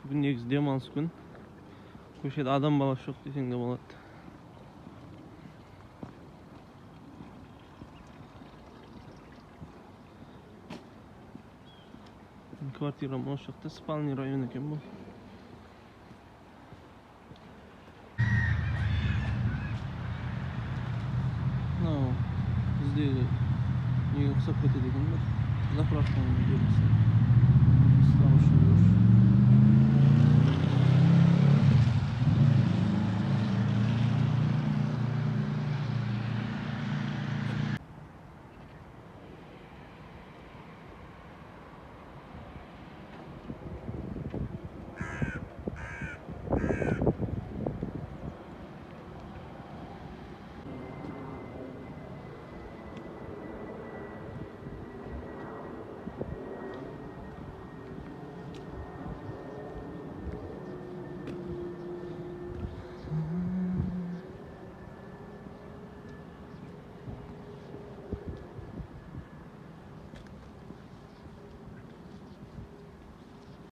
Bugün негизи дем алыс күн. Көшеде адам баласы жоқ десең де болады. Квартирам осы жақта, спальный район екен бұл. Мынау біздегі неге ұқсап кетеді екен бе? Заправканың белгісі.